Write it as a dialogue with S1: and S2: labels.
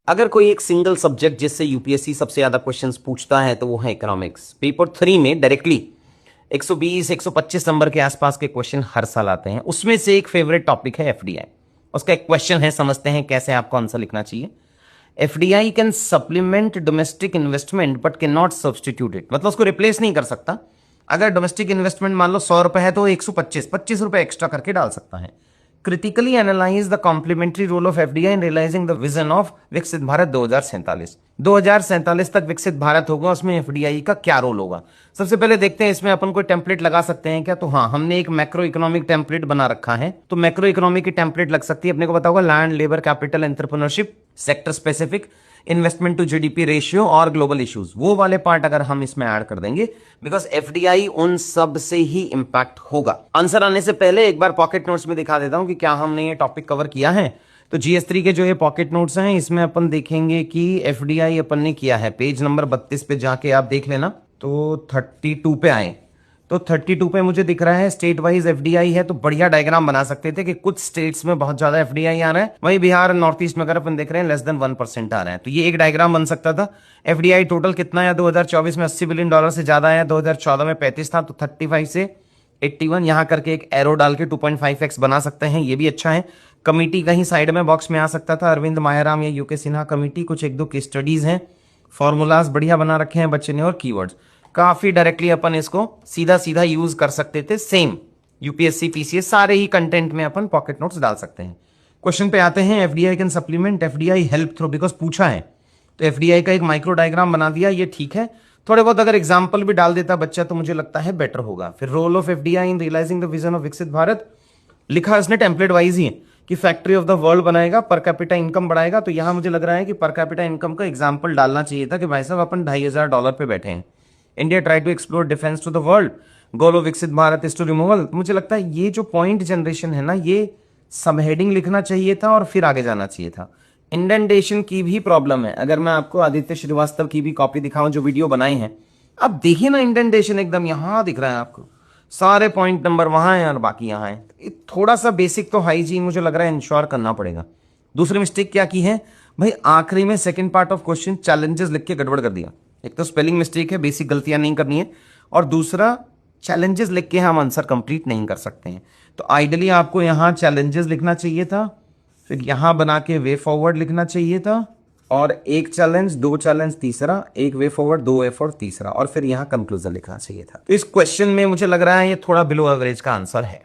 S1: अगर कोई एक सिंगल सब्जेक्ट जिससे यूपीएससी सबसे ज्यादा क्वेश्चंस पूछता है तो वो है इकोनॉमिक्स। पेपर 3 में डायरेक्टली 120 125 नंबर के आसपास के क्वेश्चन हर साल आते हैं। उसमें से एक फेवरेट टॉपिक है एफडीआई। उसका एक क्वेश्चन है, समझते हैं कैसे आपको आंसर लिखना चाहिए। FDI can supplement domestic investment but can not substitute it. मतलब उसको रिप्लेस नहीं कर सकता। अगर डोमेस्टिक इन्वेस्टमेंट मान लो 100 रुपए है तो 125 रुपए एक्स्ट्रा करके डाल सकता है। Critically analyse the complementary role of FDI in realising the vision of Viksit Bharat 2047 तक विकसित भारत होगा, उसमें एफडीआई का क्या रोल होगा। सबसे पहले देखते हैं इसमें अपन कोई टेम्पलेट लगा सकते हैं क्या। तो हाँ, हमने एक मैक्रो इकोनॉमिक टेम्पलेट बना रखा है, तो मैक्रो इकोनॉमिक की टेम्पलेट लग सकती है। अपने को पता होगा land, labour, capital, entrepreneurship, sector specific, investment to GDP ratio और ग्लोबल इश्यूज, वो वाले पार्ट अगर हम इसमें ऐड कर देंगे, बिकॉज एफडीआई उन सब से ही इंपैक्ट होगा। आंसर आने से पहले एक बार पॉकेट नोट्स में दिखा देता हूं कि क्या हमने ये टॉपिक कवर किया है। तो जीएस3 के जो ये पॉकेट नोट्स हैं, इसमें अपन देखेंगे कि एफडीआई अपन ने किया है। पेज नंबर 32 पे जाके आप देख लेना। तो 32 पे आए तो 32 पे मुझे दिख रहा है स्टेट वाइज एफडीआई है। तो बढ़िया डायग्राम बना सकते थे कि कुछ स्टेट्स में बहुत ज्यादा एफडीआई आ रहा है, वहीं बिहार नॉर्थ ईस्ट में अगर अपन देख रहे हैं लेस देन 1% आ रहा है। तो ये एक डायग्राम बन सकता था। एफडीआई टोटल कितना है, 2024 में $80 बिलियन से ज्यादा है, 2014 में 35 था, तो 35 से 81 यहां करके एक एरो डाल के 2.5x बना सकते हैं। ये भी अच्छा है। कमिटी कहीं साइड में बॉक्स में आ सकता था, अरविंद मायाराम या यूके सिन्हा कमिटी। कुछ एक दो की स्टडीज हैं, फॉर्मूलाज बढ़िया बना रखे हैं बच्चे ने, और कीवर्ड्स काफी डायरेक्टली अपन इसको सीधा सीधा यूज कर सकते थे। सेम यूपीएससी पीसीएस सारे ही कंटेंट में अपन पॉकेट नोट्स डाल सकते हैं। क्वेश्चन पे आते हैं। FDI can supplement FDI help through, because पूछा है तो एफडीआई का एक माइक्रो डायग्राम बना दिया, ये ठीक है। थोड़े बहुत अगर एग्जाम्पल भी डाल देता बच्चा तो मुझे लगता है बेटर होगा। फिर role of FDI in realising the vision of Viksit Bharat लिखा उसने टेम्पलेट वाइज ही कि फैक्ट्री ऑफ द वर्ल्ड बनाएगा, पर कैपिटा इनकम बढ़ाएगा। तो यहां मुझे लग रहा है कि पर कैपिटा इनकम का एग्जाम्पल डालना चाहिए था कि भाई साहब अपन $2,500 पे बैठे हैं। India try to explore defence to the world, goal of Viksit Bharat is to removal. मुझे लगता है ये जो पॉइंट जनरेशन है ना, ये सब हेडिंग लिखना चाहिए था और फिर आगे जाना चाहिए था। इंडेंटेशन की भी प्रॉब्लम है। अगर मैं आपको आदित्य श्रीवास्तव की भी कॉपी दिखाऊं जो वीडियो बनाए हैं, अब देखिए ना, इंडेंटेशन एकदम यहां दिख रहा है आपको, सारे पॉइंट नंबर वहां हैं और बाकी यहां है। थोड़ा सा बेसिक तो हाइजीन मुझे लग रहा है इंश्योर करना पड़ेगा। दूसरी मिस्टेक क्या की है भाई, आखिरी में second part of question challenges लिख के गड़बड़ कर दिया। एक तो स्पेलिंग मिस्टेक है, बेसिक गलतियां नहीं करनी है, और दूसरा चैलेंजेस लिख के हम आंसर कंप्लीट नहीं कर सकते हैं। तो आइडियली आपको यहां चैलेंजेस लिखना चाहिए था, फिर यहां बना के वे फॉरवर्ड लिखना चाहिए था, और एक चैलेंज, दो चैलेंज तीसरा, एक वे फॉरवर्ड, दो वे फॉरवर्ड तीसरा, और फिर यहां कंक्लूजन लिखना चाहिए था। तो इस क्वेश्चन में मुझे लग रहा है ये थोड़ा बिलो एवरेज का आंसर है।